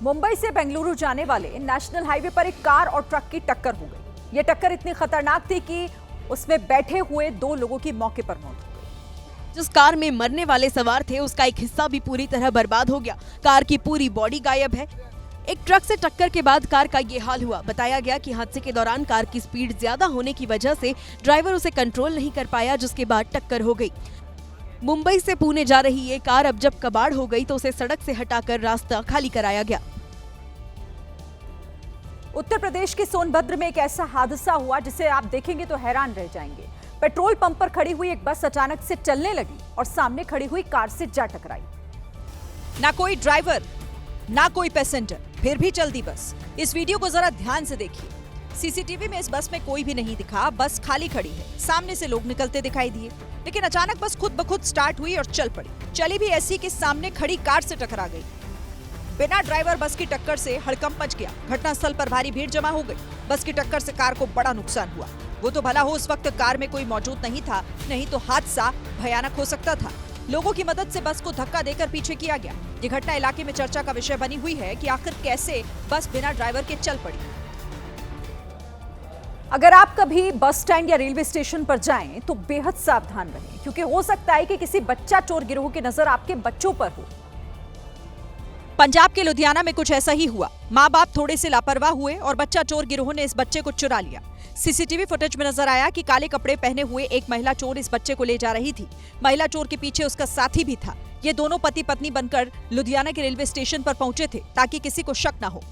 मुंबई से बेंगलुरु जाने वाले नेशनल हाईवे पर एक कार और ट्रक की टक्कर हो गई। यह टक्कर इतनी खतरनाक थी कि उसमें बैठे हुए 2 लोगों की मौके पर मौत हो गई। जिस कार में मरने वाले सवार थे उसका एक हिस्सा भी पूरी तरह बर्बाद हो गया। कार की पूरी बॉडी गायब है। एक ट्रक से टक्कर के बाद कार का ये हाल हुआ। बताया गया कि हादसे के दौरान कार की स्पीड ज्यादा होने की वजह से ड्राइवर उसे कंट्रोल नहीं कर पाया, जिसके बाद टक्कर हो गई। मुंबई से पुणे जा रही ये कार अब जब कबाड़ हो गई तो उसे सड़क से हटाकर रास्ता खाली कराया गया। उत्तर प्रदेश के सोनभद्र में एक ऐसा हादसा हुआ जिसे आप देखेंगे तो हैरान रह जाएंगे। पेट्रोल पंप पर खड़ी हुई एक बस अचानक से चलने लगी और सामने खड़ी हुई कार से जा टकराई। ना कोई ड्राइवर ना कोई पैसेंजर, फिर भी चलती बस। इस वीडियो को जरा ध्यान से देखिए। सीसीटीवी में इस बस में कोई भी नहीं दिखा, बस खाली खड़ी है। सामने से लोग निकलते दिखाई दिए, लेकिन अचानक बस खुद ब खुद स्टार्ट हुई और चल पड़ी। चली भी ऐसी कि सामने खड़ी कार से टकरा गई। बिना ड्राइवर बस की टक्कर से हड़कंप मच गया। घटनास्थल पर भारी भीड़ जमा हो गई। बस की टक्कर से कार को बड़ा नुकसान हुआ। वो तो भला हो उस वक्त कार में कोई मौजूद नहीं था, नहीं तो हादसा भयानक हो सकता था। लोगों की मदद से बस को धक्का देकर पीछे किया गया। ये घटना इलाके में चर्चा का विषय बनी हुई है कि आखिर कैसे बस बिना ड्राइवर के चल पड़ी। अगर आप कभी बस स्टैंड या रेलवे स्टेशन पर जाएं तो बेहद सावधान रहें, क्योंकि हो सकता है कि किसी बच्चा चोर गिरोह की नजर आपके बच्चों पर हो। पंजाब के लुधियाना में कुछ ऐसा ही हुआ। माँ बाप थोड़े से लापरवाह हुए और बच्चा चोर गिरोह ने इस बच्चे को चुरा लिया। सीसीटीवी फुटेज में नजर आया कि काले कपड़े पहने हुए एक महिला चोर इस बच्चे को ले जा रही थी। महिला चोर के पीछे उसका साथी भी था। ये दोनों पति पत्नी बनकर लुधियाना के रेलवे स्टेशन पर पहुंचे थे ताकि किसी को शक न हो।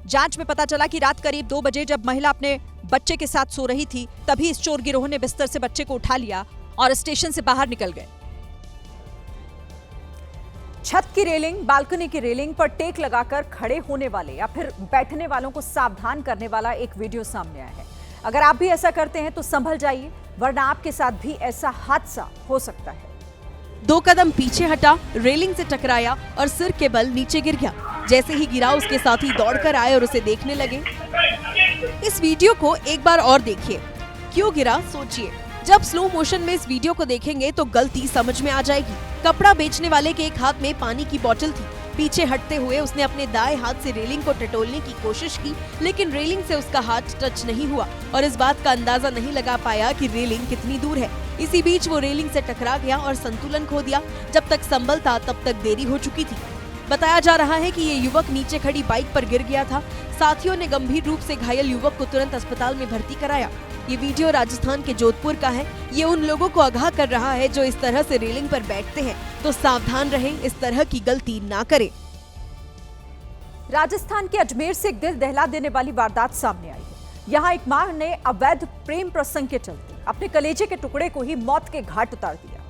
जांच में पता चला कि रात करीब 2 बजे जब महिला अपने बच्चे के साथ सो रही थी, तभी इस चोर गिरोह ने बिस्तर से बच्चे को उठा लिया और स्टेशन से बाहर निकल गए। छत की रेलिंग, बालकनी की रेलिंग पर टेक लगाकर खड़े होने वाले या फिर बैठने वालों को सावधान करने वाला एक वीडियो सामने आया है। अगर आप भी ऐसा करते हैं तो संभल जाइए, वरना आपके साथ भी ऐसा हादसा हो सकता है। 2 कदम पीछे हटा, रेलिंग से टकराया और सिर के बल नीचे गिर गया। जैसे ही गिरा उसके साथी दौड़कर आए और उसे देखने लगे। इस वीडियो को एक बार और देखिए। क्यों गिरा सोचिए। जब स्लो मोशन में इस वीडियो को देखेंगे तो गलती समझ में आ जाएगी। कपड़ा बेचने वाले के एक हाथ में पानी की बोतल थी। पीछे हटते हुए उसने अपने दाएं हाथ से रेलिंग को टटोलने की कोशिश की, लेकिन रेलिंग से उसका हाथ टच नहीं हुआ और इस बात का अंदाजा नहीं लगा पाया कि रेलिंग कितनी दूर है। इसी बीच वो रेलिंग से टकरा गया और संतुलन खो दिया। जब तक संभल था तब तक देरी हो चुकी थी। बताया जा रहा है कि ये युवक नीचे खड़ी बाइक पर गिर गया था। साथियों ने गंभीर रूप से घायल युवक को तुरंत अस्पताल में भर्ती कराया। ये वीडियो राजस्थान के जोधपुर का है। ये उन लोगों को आगाह कर रहा है जो इस तरह से रेलिंग पर बैठते हैं तो सावधान रहें, इस तरह की गलती ना करें। राजस्थान के अजमेर से एक दिल दहला देने वाली वारदात सामने आई है। यहाँ एक मां ने अवैध प्रेम प्रसंग के चलते अपने कलेजे के टुकड़े को ही मौत के घाट उतार दिया।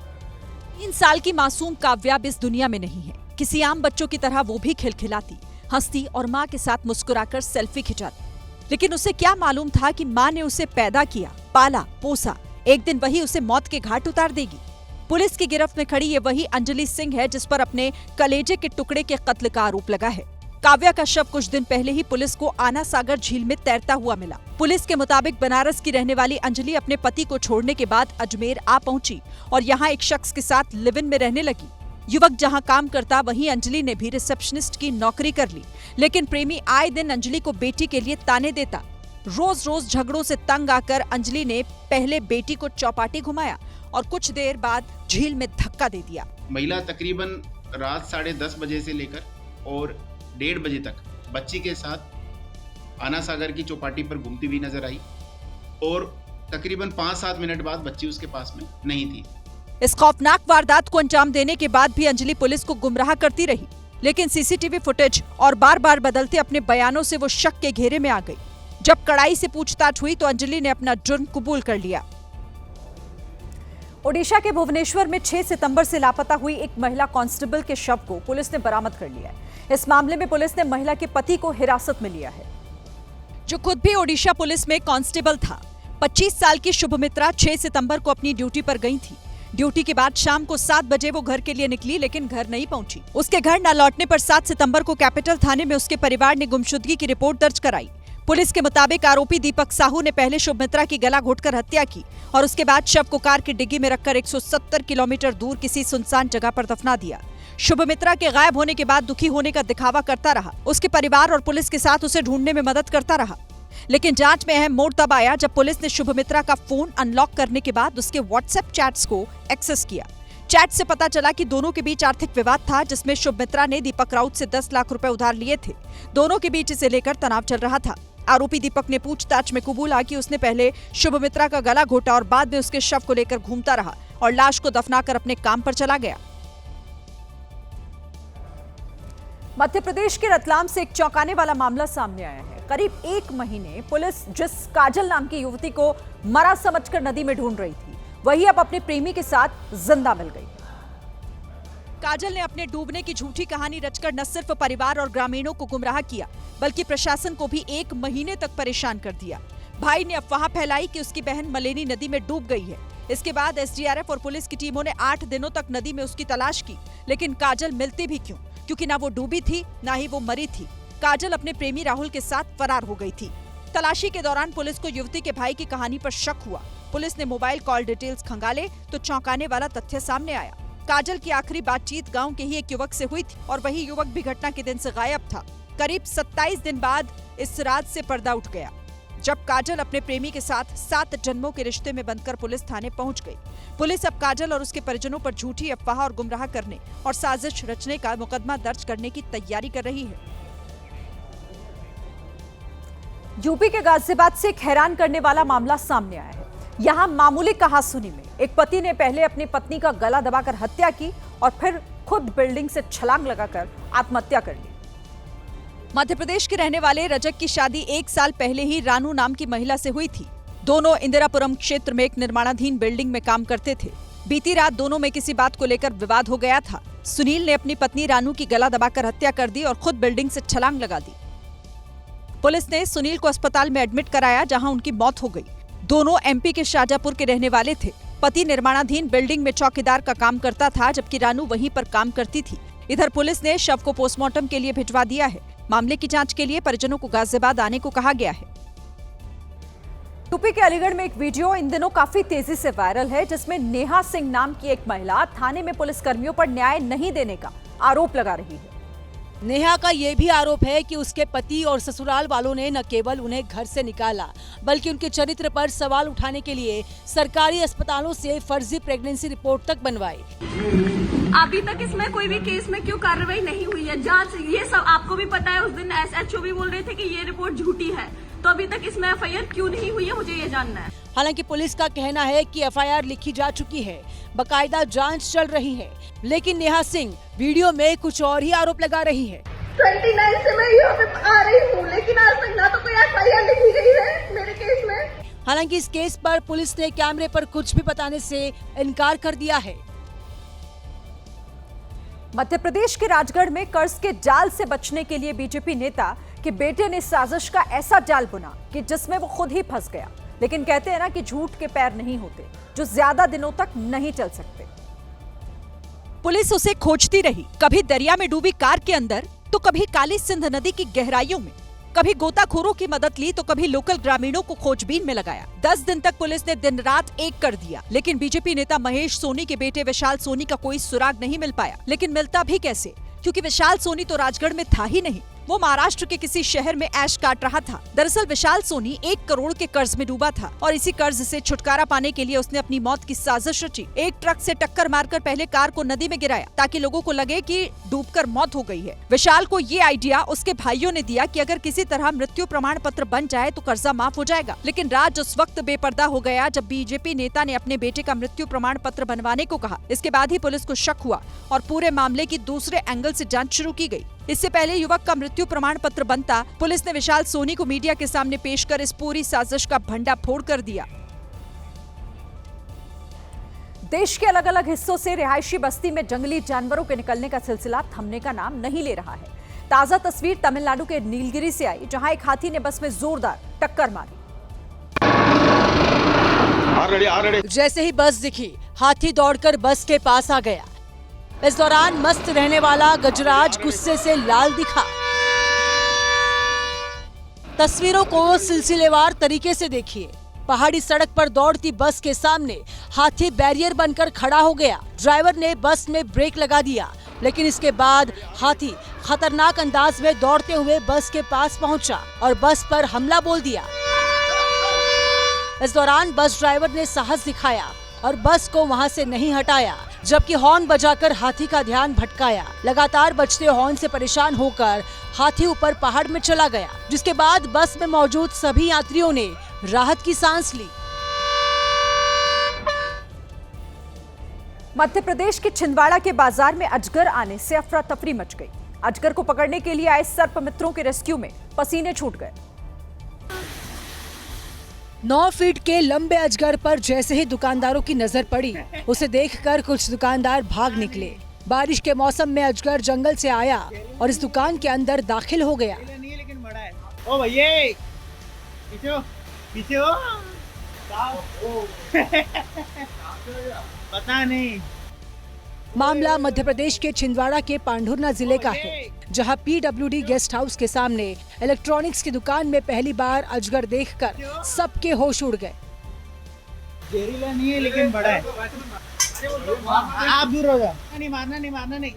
3 साल की मासूम काव्या अब इस दुनिया में नहीं है। किसी आम बच्चों की तरह वो भी खिलखिलाती, हंसती और माँ के साथ मुस्कुराकर सेल्फी खिंचाती। लेकिन उसे क्या मालूम था कि माँ ने उसे पैदा किया, पाला, पोसा, एक दिन वही उसे मौत के घाट उतार देगी। पुलिस की गिरफ्त में खड़ी ये वही अंजलि सिंह है जिस पर अपने कलेजे के टुकड़े के कत्ल का आरोप लगा है। काव्या का शव कुछ दिन पहले ही पुलिस को आना सागर झील में तैरता हुआ मिला। पुलिस के मुताबिक बनारस की रहने वाली अंजलि अपने पति को छोड़ने के बाद अजमेर आ पहुंची और यहाँ एक शख्स के साथ लिव इन में रहने लगी। युवक जहां काम करता वहीं अंजलि ने भी रिसेप्शनिस्ट की नौकरी कर ली, लेकिन प्रेमी आए दिन अंजलि को बेटी के लिए ताने देता। रोज रोज झगड़ों से तंग आकर अंजलि ने पहले बेटी को चौपाटी घुमाया और कुछ देर बाद झील में धक्का दे दिया। महिला तकरीबन रात 10:30 बजे से लेकर और 1:30 बजे तक बच्ची के साथ आना सागर की चौपाटी पर घूमती हुई नजर आई और तकरीबन 5-7 मिनट बाद बच्ची उसके पास में नहीं थी। इस खौफनाक वारदात को अंजाम देने के बाद भी अंजलि पुलिस को गुमराह करती रही, लेकिन सीसीटीवी फुटेज और बार बार बदलते अपने बयानों से वो शक के घेरे में आ गई। जब कड़ाई से पूछताछ हुई तो अंजलि ने अपना जुर्म कबूल कर लिया। ओडिशा के भुवनेश्वर में 6 सितंबर से लापता हुई एक महिला कांस्टेबल के शव को पुलिस ने बरामद कर लिया है। इस मामले में पुलिस ने महिला के पति को हिरासत में लिया है, जो खुद भी ओडिशा पुलिस में कांस्टेबल था। 25 साल की शुभमित्रा 6 सितंबर को अपनी ड्यूटी पर गई थी। ड्यूटी के बाद शाम को 7 बजे वो घर के लिए निकली, लेकिन घर नहीं पहुंची। उसके घर न लौटने पर 7 सितंबर को कैपिटल थाने में उसके परिवार ने गुमशुदगी की रिपोर्ट दर्ज कराई। पुलिस के मुताबिक आरोपी दीपक साहू ने पहले शुभमित्रा की गला घोटकर हत्या की और उसके बाद शव को कार की डिग्गी में रखकर 170 किलोमीटर दूर किसी सुनसान जगह पर दफना दिया। शुभमित्रा के गायब होने के बाद दुखी होने का दिखावा करता रहा। उसके परिवार और पुलिस के साथ उसे ढूंढने में मदद करता रहा। लेकिन जांच में अहम मोड़ तब आया जब पुलिस ने शुभमित्रा का फोन अनलॉक करने के बाद उसके व्हाट्सएप चैट्स को एक्सेस किया। चैट से पता चला कि दोनों के बीच आर्थिक विवाद था, जिसमें शुभमित्रा ने दीपक राउत से 10 लाख रुपए उधार लिए थे। दोनों के बीच इसे लेकर तनाव चल रहा था। आरोपी दीपक ने पूछताछ में कबूला कि उसने पहले शुभमित्रा का गला घोटा और बाद में उसके शव को लेकर घूमता रहा और लाश को दफनाकर अपने काम पर चला गया। मध्य प्रदेश के रतलाम से एक चौंकाने वाला मामला सामने आया है। करीब 1 महीने पुलिस जिस काजल नाम की युवती को मरा समझकर नदी में ढूंढ रही थी, वही अब अपने प्रेमी के साथ जिंदा मिल गई। काजल ने अपने डूबने की झूठी कहानी रचकर न सिर्फ परिवार और ग्रामीणों को गुमराह किया, बल्कि प्रशासन को भी 1 महीने तक परेशान कर दिया। भाई ने अफवाह फैलाई कि उसकी बहन मलेनी नदी में डूब गई है। इसके बाद एसडीआरएफ और पुलिस की टीमों ने 8 दिनों तक नदी में उसकी तलाश की, लेकिन काजल मिलती भी क्यों? क्योंकि ना वो डूबी थी, ना ही वो मरी थी। काजल अपने प्रेमी राहुल के साथ फरार हो गई थी। तलाशी के दौरान पुलिस को युवती के भाई की कहानी पर शक हुआ। पुलिस ने मोबाइल कॉल डिटेल्स खंगाले तो चौंकाने वाला तथ्य सामने आया। काजल की आखिरी बातचीत गांव के ही एक युवक से हुई थी और वही युवक भी घटना के दिन से गायब था। करीब 27 दिन बाद इस राज से पर्दा उठ गया, जब काजल अपने प्रेमी के साथ 7 जन्मों के रिश्ते में बंधकर पुलिस थाने पहुंच गई। पुलिस अब काजल और उसके परिजनों पर झूठी अफवाह और गुमराह करने और साजिश रचने का मुकदमा दर्ज करने की तैयारी कर रही है। यूपी के गाजियाबाद से एक हैरान करने वाला मामला सामने आया है। यहाँ मामूली कहासुनी में एक पति ने पहले अपनी पत्नी का गला दबाकर हत्या की और फिर खुद बिल्डिंग से छलांग लगाकर आत्महत्या कर ली। मध्य प्रदेश के रहने वाले रजक की शादी 1 साल पहले ही रानू नाम की महिला से हुई थी। दोनों इंदिरापुरम क्षेत्र में एक निर्माणाधीन बिल्डिंग में काम करते थे। बीती रात दोनों में किसी बात को लेकर विवाद हो गया था। सुनील ने अपनी पत्नी रानू की गला दबाकर हत्या कर दी और खुद बिल्डिंग से छलांग लगा दी। पुलिस ने सुनील को अस्पताल में एडमिट कराया, जहां उनकी मौत हो गई। दोनों एमपी के शाहजहांपुर के रहने वाले थे। पति निर्माणाधीन बिल्डिंग में चौकीदार का काम करता था, जबकि रानू वहीं पर काम करती थी। इधर पुलिस ने शव को पोस्टमार्टम के लिए भिजवा दिया है। मामले की जांच के लिए परिजनों को गाजियाबाद आने को कहा गया है। यूपी के अलीगढ़ में एक वीडियो इन दिनों काफी तेजी से वायरल है, जिसमें नेहा सिंह नाम की एक महिला थाने में पुलिस कर्मियों पर न्याय नहीं देने का आरोप लगा रही है। नेहा का ये भी आरोप है कि उसके पति और ससुराल वालों ने न केवल उन्हें घर से निकाला, बल्कि उनके चरित्र पर सवाल उठाने के लिए सरकारी अस्पतालों से फर्जी प्रेगनेंसी रिपोर्ट तक बनवाई। अभी तक इसमें कोई भी केस में क्यों कार्रवाई नहीं हुई है? जांच ये सब आपको भी पता है। उस दिन एसएचओ भी बोल रहे थे कि ये रिपोर्ट झूठी है, तो अभी तक इसमें एफआईआर क्यों नहीं हुई है, मुझे ये जानना है। हालांकि पुलिस का कहना है कि एफआईआर लिखी जा चुकी है, बकायदा जांच चल रही है, लेकिन नेहा सिंह वीडियो में कुछ और ही आरोप लगा रही है। 29 से मैं यहाँ पे आ रही हूँ, लेकिन आज तक ना तो कोई एफआईआर लिखी गई है मेरे केस में। हालांकि इस केस पर पुलिस ने कैमरे पर कुछ भी बताने से इनकार कर दिया है। मध्य प्रदेश के राजगढ़ में कर्ज के जाल से बचने के लिए बीजेपी नेता के बेटे ने साजिश का ऐसा जाल बुना कि जिसमें वो खुद ही फंस गया। लेकिन कहते हैं ना कि झूठ के पैर नहीं होते जो ज्यादा दिनों तक नहीं चल सकते। पुलिस उसे खोजती रही, कभी दरिया में डूबी कार के अंदर, तो कभी काली सिंध नदी की गहराइयों में। कभी गोताखोरों की मदद ली तो कभी लोकल ग्रामीणों को खोजबीन में लगाया। 10 दिन तक पुलिस ने दिन रात एक कर दिया, लेकिन बीजेपी नेता महेश सोनी के बेटे विशाल सोनी का कोई सुराग नहीं मिल पाया। लेकिन मिलता भी कैसे, क्योंकि विशाल सोनी तो राजगढ़ में था ही नहीं। वो महाराष्ट्र के किसी शहर में ऐश काट रहा था। दरअसल विशाल सोनी 1 करोड़ के कर्ज में डूबा था और इसी कर्ज से छुटकारा पाने के लिए उसने अपनी मौत की साजिश रची। एक ट्रक से टक्कर मारकर पहले कार को नदी में गिराया ताकि लोगों को लगे कि डूबकर मौत हो गई है। विशाल को ये आइडिया उसके भाइयों ने दिया कि अगर किसी तरह मृत्यु प्रमाण पत्र बन जाए तो कर्जा माफ हो जाएगा। लेकिन राज उस वक्त बेपर्दा हो गया जब बीजेपी नेता ने अपने बेटे का मृत्यु प्रमाण पत्र बनवाने को कहा। इसके बाद ही पुलिस को शक हुआ और पूरे मामले की दूसरे एंगल से जांच शुरू की गई। इससे पहले युवक का मृत्यु प्रमाण पत्र बनता, पुलिस ने विशाल सोनी को मीडिया के सामने पेश कर इस पूरी साजिश का भंडाफोड़ कर दिया। देश के अलग अलग हिस्सों से रिहायशी बस्ती में जंगली जानवरों के निकलने का सिलसिला थमने का नाम नहीं ले रहा है। ताजा तस्वीर तमिलनाडु के नीलगिरी से आई, जहां एक हाथी ने बस में जोरदार टक्कर मारी। जैसे ही बस दिखी, हाथी दौड़कर बस के पास आ गया। इस दौरान मस्त रहने वाला गजराज गुस्से से लाल दिखा। तस्वीरों को सिलसिलेवार तरीके से देखिए। पहाड़ी सड़क पर दौड़ती बस के सामने हाथी बैरियर बनकर खड़ा हो गया। ड्राइवर ने बस में ब्रेक लगा दिया, लेकिन इसके बाद हाथी खतरनाक अंदाज में दौड़ते हुए बस के पास पहुंचा और बस पर हमला बोल दिया। इस दौरान बस ड्राइवर ने साहस दिखाया और बस को वहां से नहीं हटाया, जबकि हॉर्न बजाकर हाथी का ध्यान भटकाया। लगातार बजते हॉर्न से परेशान होकर हाथी ऊपर पहाड़ में चला गया, जिसके बाद बस में मौजूद सभी यात्रियों ने राहत की सांस ली। मध्य प्रदेश के छिंदवाड़ा के बाजार में अजगर आने से अफरा तफरी मच गई। अजगर को पकड़ने के लिए आए सर्प मित्रों के रेस्क्यू में पसीने छूट गए। 9 फीट के लंबे अजगर पर जैसे ही दुकानदारों की नजर पड़ी, उसे देखकर कुछ दुकानदार भाग निकले। बारिश के मौसम में अजगर जंगल से आया और इस दुकान के अंदर दाखिल हो गया। ओ भैया पीछे हो, पीछे हो। पता नहीं। मामला मध्य प्रदेश के छिंदवाड़ा के पांढुर्ना जिले का है, जहां पीडब्ल्यूडी गेस्ट हाउस के सामने इलेक्ट्रॉनिक्स की दुकान में पहली बार अजगर देखकर सबके होश उड़ गए। जहरीला नहीं है लेकिन बड़ा है। आप दूर हो जाओ। नहीं मारना, नहीं मारना, नहीं।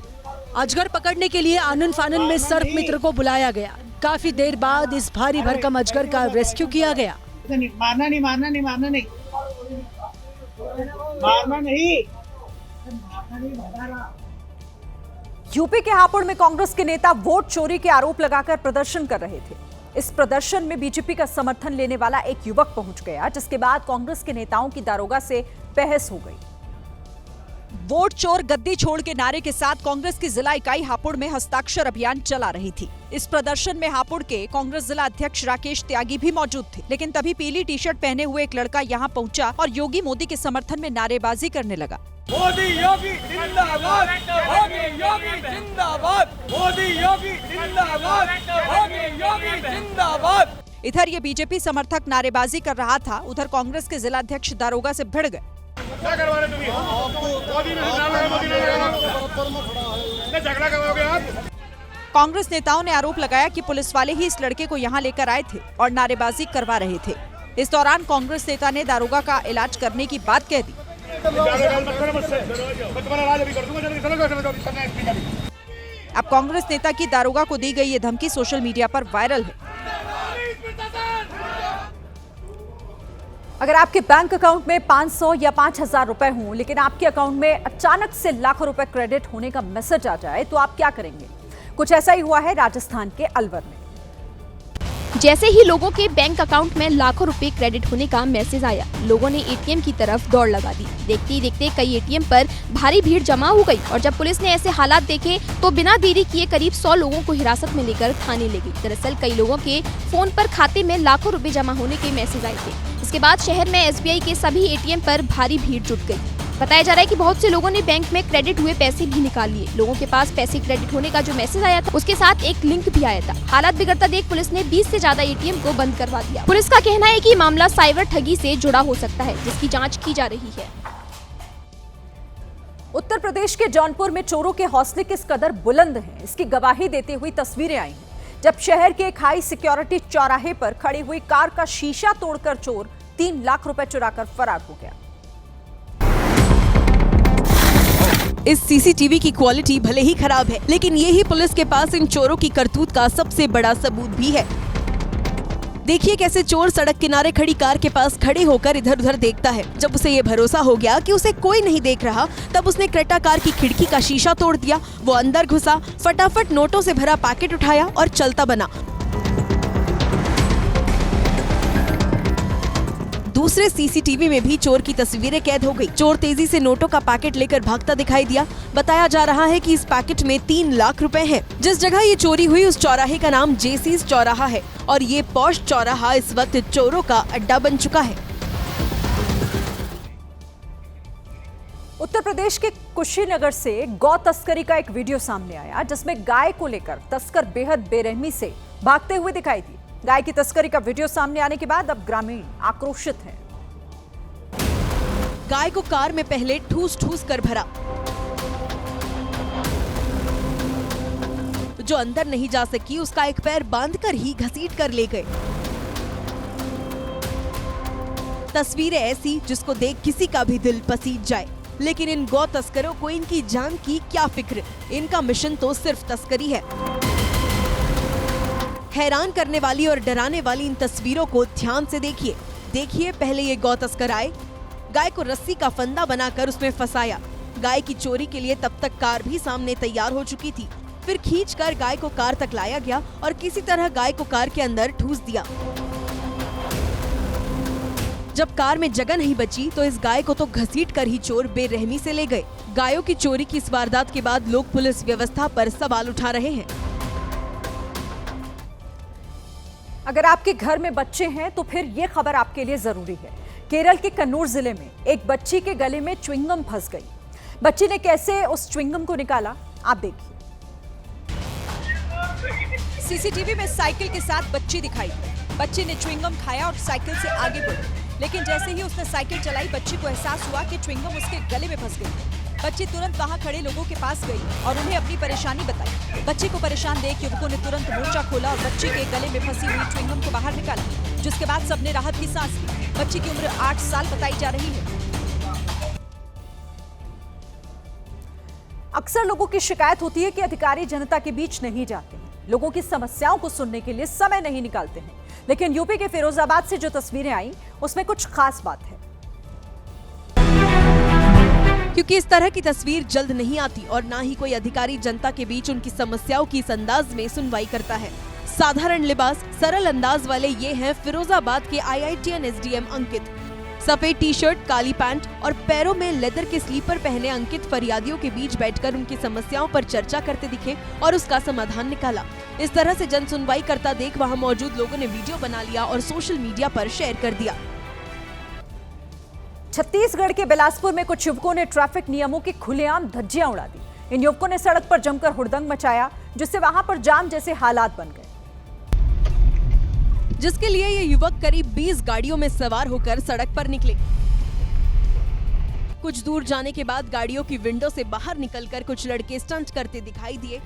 अजगर पकड़ने के लिए आनन फानन में सर्प मित्र को बुलाया गया। काफी देर बाद इस भारी भरकम अजगर का रेस्क्यू किया गया। मारना नहीं, मारना नहीं, मारना नहीं, मारना नहीं। यूपी के हापुड़ में कांग्रेस के नेता वोट चोरी के आरोप लगाकर प्रदर्शन कर रहे थे। इस प्रदर्शन में बीजेपी का समर्थन लेने वाला एक युवक पहुंच गया, जिसके बाद कांग्रेस के नेताओं की दारोगा से बहस हो गई। वोट चोर गद्दी छोड़ के नारे के साथ कांग्रेस की जिला इकाई हापुड़ में हस्ताक्षर अभियान चला रही थी। इस प्रदर्शन में हापुड़ के कांग्रेस जिला अध्यक्ष राकेश त्यागी भी मौजूद थे, लेकिन तभी पीली टी शर्ट पहने हुए एक लड़का यहां पहुंचा और योगी मोदी के समर्थन में नारेबाजी करने लगा। मोदी योगी जिंदाबाद, मोदी योगी जिंदाबाद, मोदी योगी जिंदाबाद, मोदी योगी जिंदाबाद। इधर ये बीजेपी समर्थक नारेबाजी कर रहा था, उधर कांग्रेस के जिला अध्यक्ष दारोगा से भिड़ गए। क्या करवा रहे तुम? झगड़ा करवाओगे आप? कांग्रेस नेताओं ने आरोप लगाया कि पुलिस वाले ही इस लड़के को यहां लेकर आए थे और नारेबाजी करवा रहे थे। इस दौरान कांग्रेस नेता ने दारोगा का इलाज करने की बात कह दी। अब कांग्रेस नेता की दारोगा को दी गई ये धमकी सोशल मीडिया पर वायरल है। अगर आपके बैंक अकाउंट में 500 या 5000 रुपए हों, लेकिन आपके अकाउंट में अचानक से लाखों रुपए क्रेडिट होने का मैसेज आ जाए, तो आप क्या करेंगे? कुछ ऐसा ही हुआ है राजस्थान के अलवर में। जैसे ही लोगों के बैंक अकाउंट में लाखों रुपए क्रेडिट होने का मैसेज आया, लोगों ने एटीएम की तरफ दौड़ लगा दी। देखते ही देखते कई एटीएम पर भारी भीड़ जमा हो गई और जब पुलिस ने ऐसे हालात देखे तो बिना देरी किए करीब 100 लोगों को हिरासत में लेकर थाने ले गई। दरअसल कई लोगों के फोन पर खाते में लाखों रुपए जमा होने के मैसेज आए थे। इसके बाद शहर में एसबीआई के सभी एटीएम पर भारी भीड़ जुट गई। बताया जा रहा है कि बहुत से लोगों ने बैंक में क्रेडिट हुए पैसे भी निकाल लिए। लोगों के पास पैसे क्रेडिट होने का जो मैसेज आया था, उसके साथ एक लिंक भी आया था। हालात बिगड़ता देख पुलिस ने 20 से ज्यादा एटीएम को बंद करवा दिया। पुलिस का कहना है कि मामला साइबर ठगी से जुड़ा हो सकता है, जिसकी जांच की जा रही है। उत्तर प्रदेश के जौनपुर में चोरों के हौसले किस कदर बुलंद हैं, इसकी गवाही देते हुए तस्वीरें आई हैं, जब शहर के एक हाई सिक्योरिटी चौराहे पर खड़ी हुई कार का शीशा तोड़कर चोर 3 लाख रुपए चुराकर फरार हो गया। इस सीसीटीवी की क्वालिटी भले ही खराब है, लेकिन ये ही पुलिस के पास इन चोरों की करतूत का सबसे बड़ा सबूत भी है। देखिए कैसे चोर सड़क किनारे खड़ी कार के पास खड़े होकर इधर उधर देखता है। जब उसे ये भरोसा हो गया कि उसे कोई नहीं देख रहा, तब उसने क्रेटा कार की खिड़की का शीशा तोड़ दिया। वो अंदर घुसा, फटाफट नोटों से भरा पैकेट उठाया और चलता बना। दूसरे सीसीटीवी में भी चोर की तस्वीरें कैद हो गई। चोर तेजी से नोटों का पैकेट लेकर भागता दिखाई दिया। बताया जा रहा है कि इस पैकेट में 3 लाख रुपए हैं। जिस जगह ये चोरी हुई उस चौराहे का नाम जेसीज चौराहा है और ये पॉश चौराहा इस वक्त चोरों का अड्डा बन चुका है। उत्तर प्रदेश के कुशीनगर से गौ तस्करी का एक वीडियो सामने आया, जिसमें गाय को लेकर तस्कर बेहद बेरहमी से भागते हुए दिखाई दिए। गाय की तस्करी का वीडियो सामने आने के बाद अब ग्रामीण आक्रोशित हैं। गाय को कार में पहले ठूस ठूस कर भरा, जो अंदर नहीं जा सकी उसका एक पैर बांधकर ही घसीट कर ले गए। तस्वीरें ऐसी जिसको देख किसी का भी दिल पसीज जाए, लेकिन इन गौ तस्करों को इनकी जान की क्या फिक्र, इनका मिशन तो सिर्फ तस्करी है। हैरान करने वाली और डराने वाली इन तस्वीरों को ध्यान से देखिए। पहले ये गौ तस्कर आए, गाय को रस्सी का फंदा बनाकर उसमें फंसाया। गाय की चोरी के लिए तब तक कार भी सामने तैयार हो चुकी थी। फिर खींचकर गाय को कार तक लाया गया और किसी तरह गाय को कार के अंदर ठूस दिया। जब कार में जगह नहीं बची तो इस गाय को तो घसीट कर ही चोर बेरहमी से ले गए। गायों की चोरी की इस वारदात के बाद लोग पुलिस व्यवस्था पर सवाल उठा रहे हैं। अगर आपके घर में बच्चे हैं तो फिर ये खबर आपके लिए जरूरी है। केरल के कन्नूर जिले में एक बच्ची के गले में च्युइंगम फंस गई। बच्ची ने कैसे उस च्युइंगम को निकाला, आप देखिए। सीसीटीवी में साइकिल के साथ बच्ची दिखाई दी। बच्ची ने च्युइंगम खाया और साइकिल से आगे बढ़ी, लेकिन जैसे ही उसने साइकिल चलाई बच्ची को एहसास हुआ कि च्युइंगम उसके गले में फंस गई। बच्ची तुरंत वहां खड़े लोगों के पास गई और उन्हें अपनी परेशानी बताई। बच्ची को परेशान देख युवकों ने तुरंत मोर्चा खोला और बच्ची के गले में फंसी हुई च्युइंगम को बाहर निकाला, जिसके बाद सबने राहत की सांस ली। बच्ची की उम्र 8 साल बताई जा रही है। अक्सर लोगों की शिकायत होती है कि अधिकारी जनता के बीच नहीं जाते हैं, लोगों की समस्याओं को सुनने के लिए समय नहीं निकालते हैं। लेकिन यूपी के फिरोजाबाद से जो तस्वीरें आई उसमें कुछ खास बात है, क्योंकि इस तरह की तस्वीर जल्द नहीं आती और ना ही कोई अधिकारी जनता के बीच उनकी समस्याओं की इस अंदाज में सुनवाई करता है। साधारण लिबास, सरल अंदाज वाले ये हैं फिरोजाबाद के IITN SDM अंकित। सफेद टी-शर्ट, काली पैंट और पैरों में लेदर के स्लीपर पहने अंकित फरियादियों के बीच बैठकर उनकी समस्याओं पर चर्चा करते दिखे और उसका समाधान निकाला। इस तरह से जन सुनवाई करता देख वहां मौजूद लोगों ने वीडियो बना लिया और सोशल मीडिया पर शेयर कर दिया। छत्तीसगढ़ के बिलासपुर में कुछ युवकों ने ट्रैफिक नियमों की खुलेआम धज्जियां उड़ा दी। इन युवकों ने सड़क पर जमकर हुड़दंग मचाया, जिससे वहां पर जाम जैसे हालात बन गए, जिसके लिए ये युवक करीब 20 गाड़ियों में सवार होकर सड़क पर निकले। कुछ दूर जाने के बाद गाड़ियों की विंडो से बाहर निकलकर कुछ लड़के स्टंट करते दिखाई दिए।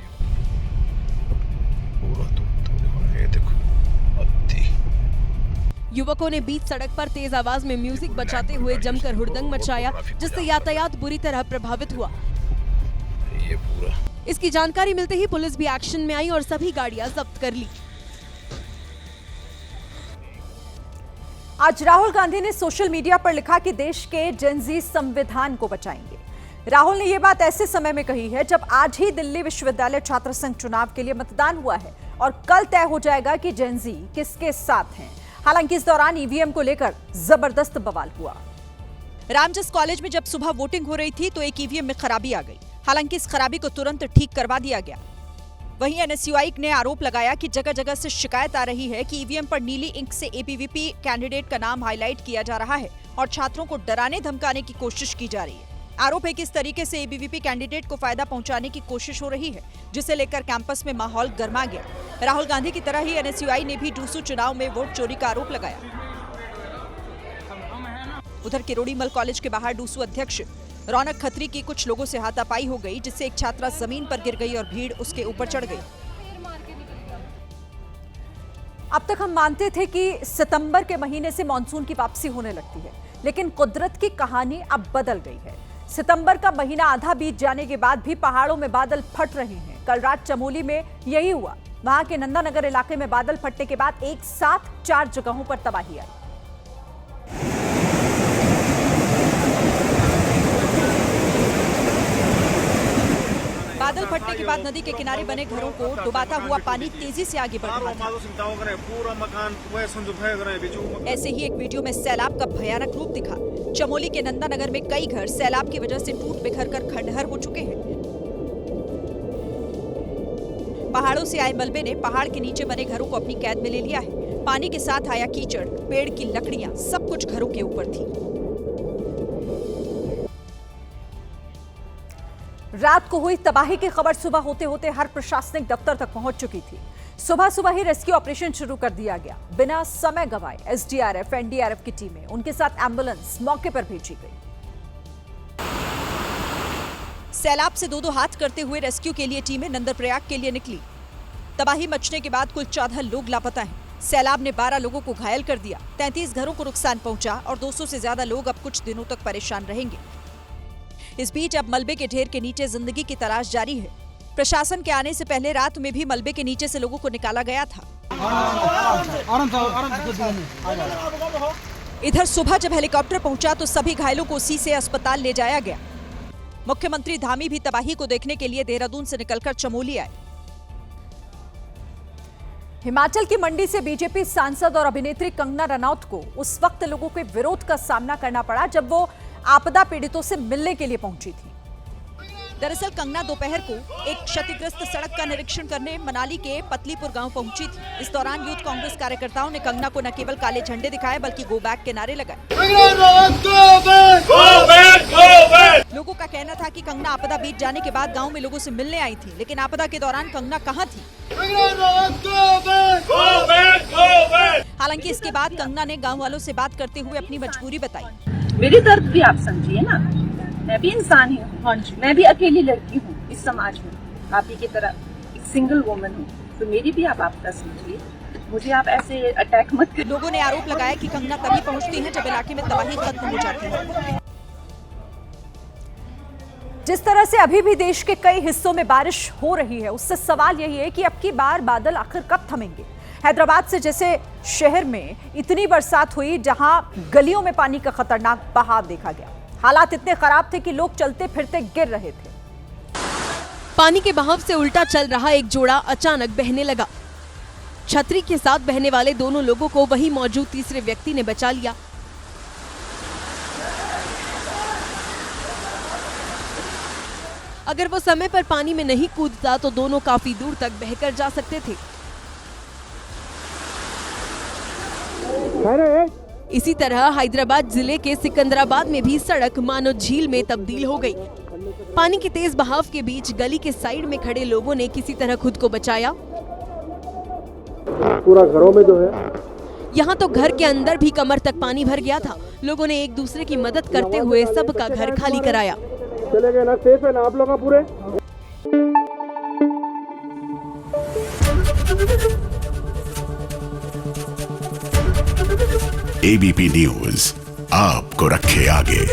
युवकों ने बीच सड़क पर तेज आवाज में म्यूजिक बजाते हुए जमकर हुड़दंग मचाया, जिससे यातायात बुरी तरह प्रभावित हुआ। इसकी जानकारी मिलते ही पुलिस भी एक्शन में आई और सभी गाड़ियां जब्त कर ली। आज राहुल गांधी ने सोशल मीडिया पर लिखा कि देश के जेनजी संविधान को बचाएंगे। राहुल ने यह बात ऐसे समय में कही है जब आज ही दिल्ली विश्वविद्यालय छात्र संघ चुनाव के लिए मतदान हुआ है और कल तय हो जाएगा कि जेनजी किसके साथ हैं। हालांकि इस दौरान ईवीएम को लेकर जबरदस्त बवाल हुआ। रामजस कॉलेज में जब सुबह वोटिंग हो रही थी तो एक ईवीएम में खराबी आ गई। हालांकि इस खराबी को तुरंत ठीक करवा दिया गया। वहीं NSUI ने आरोप लगाया कि जगह जगह से शिकायत आ रही है कि ईवीएम पर नीली इंक से ABVP कैंडिडेट का नाम हाईलाइट किया जा रहा है और छात्रों को डराने धमकाने की कोशिश की जा रही है। आरोप है कि इस तरीके से ABVP कैंडिडेट को फायदा पहुंचाने की कोशिश हो रही है, जिसे लेकर कैंपस में माहौल गर्मा गया। राहुल गांधी की तरह ही NSUI ने भी डूसू चुनाव में वोट चोरी का आरोप लगाया। उधर किरोड़ीमल कॉलेज के बाहर डूसू अध्यक्ष रौनक खत्री की कुछ लोगों से हाथापाई हो गई, जिससे एक छात्रा जमीन पर गिर गई और भीड़ उसके ऊपर चढ़ गई। अब तक हम मानते थे कि सितंबर के महीने से मानसून की वापसी होने लगती है, लेकिन कुदरत की कहानी अब बदल गई है। सितंबर का महीना आधा बीत जाने के बाद भी पहाड़ों में बादल फट रहे हैं। कल रात चमोली में यही हुआ। वहां के नंदानगर इलाके में बादल फटने के बाद एक साथ 4 जगहों पर तबाही आई। बादल फटने के बाद नदी के किनारे बने घरों को डुबाता हुआ पानी तेजी से आगे बढ़ रहा था। ऐसे ही एक वीडियो में सैलाब का भयानक रूप दिखा। चमोली के नंदानगर में कई घर सैलाब की वजह से टूट बिखर कर खंडहर हो चुके हैं। पहाड़ों से आए मलबे ने पहाड़ के नीचे बने घरों को अपनी कैद में ले लिया है। पानी के साथ आया कीचड़, पेड़ की लकड़ियां, सब कुछ घरों के ऊपर थी। रात को हुई तबाही की खबर सुबह होते होते हर प्रशासनिक दफ्तर तक पहुंच चुकी थी। सुबह सुबह ही रेस्क्यू ऑपरेशन शुरू कर दिया गया। बिना समय गंवाए SDRF, NDRF की टीमें, उनके साथ एम्बुलेंस मौके पर भेजी गई। सैलाब से दो हाथ करते हुए रेस्क्यू के लिए टीमें नंदरप्रयाग के लिए निकली। तबाही मचने के बाद कुल 14 लोग लापता हैं। सैलाब ने 12 लोगों को घायल कर दिया, 33 घरों को नुकसान पहुंचा और 200 से ज्यादा लोग अब कुछ दिनों तक परेशान रहेंगे। इस बीच अब मलबे के ढेर के नीचे जिंदगी की तलाश जारी है। प्रशासन के आने से पहले रात में भी मलबे के नीचे से लोगों को निकाला गया था। इधर सुबह जब हेलीकॉप्टर पहुंचा तो सभी घायलों को उसी से अस्पताल ले जाया गया। मुख्यमंत्री धामी भी तबाही को देखने के लिए देहरादून से निकलकर चमोली आए। हिमाचल की मंडी से बीजेपी सांसद और अभिनेत्री कंगना रनौत को उस वक्त लोगों के विरोध का सामना करना पड़ा जब वो आपदा पीड़ितों से मिलने के लिए पहुंची थी। दरअसल कंगना दोपहर को एक क्षतिग्रस्त सड़क का निरीक्षण करने मनाली के पतलीपुर गांव पहुंची थी। इस दौरान यूथ कांग्रेस कार्यकर्ताओं ने कंगना को न केवल काले झंडे दिखाए बल्कि गो बैक के नारे लगाए। लोगों का कहना था कि कंगना आपदा बीत जाने के बाद गांव में लोगों से मिलने आई थी, लेकिन आपदा के दौरान कंगना कहां थी? हालांकि इसके बाद कंगना ने गांव वालों से बात करते हुए अपनी मजबूरी बताई। मेरी दर्द भी आप समझिए ना, मैं भी इंसान ही हूँ, मैं भी अकेली लड़की हूँ इस समाज में, आप ही की तरह एक सिंगल वुमन हूँ, तो मेरी भी आप आपदा समझिए, मुझे आप ऐसे अटैक मत करिए। लोगों ने आरोप लगाया कि कंगना तभी पहुंचती है जब इलाके में तबाही खत्म हो जाती है। जिस तरह से अभी भी देश के कई हिस्सों में बारिश हो रही है, उससे सवाल यही है कि अब की बार बादल आखिर कब थमेंगे। हैदराबाद से जैसे शहर में इतनी बरसात हुई जहां गलियों में पानी का खतरनाक बहाव देखा गया। हालात इतने खराब थे कि लोग चलते फिरते गिर रहे थे। पानी के बहाव से उल्टा चल रहा एक जोड़ा अचानक बहने लगा। छतरी के साथ बहने वाले दोनों लोगों को वहीं मौजूद तीसरे व्यक्ति ने बचा लिया। अगर वो समय पर पानी में नहीं कूदता तो दोनों काफी दूर तक बहकर जा सकते थे। इसी तरह हैदराबाद जिले के सिकंदराबाद में भी सड़क मानो झील में तब्दील हो गई। पानी के तेज बहाव के बीच गली के साइड में खड़े लोगों ने किसी तरह खुद को बचाया। पूरा घरों में जो है, यहाँ तो घर के अंदर भी कमर तक पानी भर गया था। लोगों ने एक दूसरे की मदद करते हुए सबका घर खाली कराया। चले गए ना, सेफ है ना आप लोग पूरे? एबीपी न्यूज आपको रखे आगे।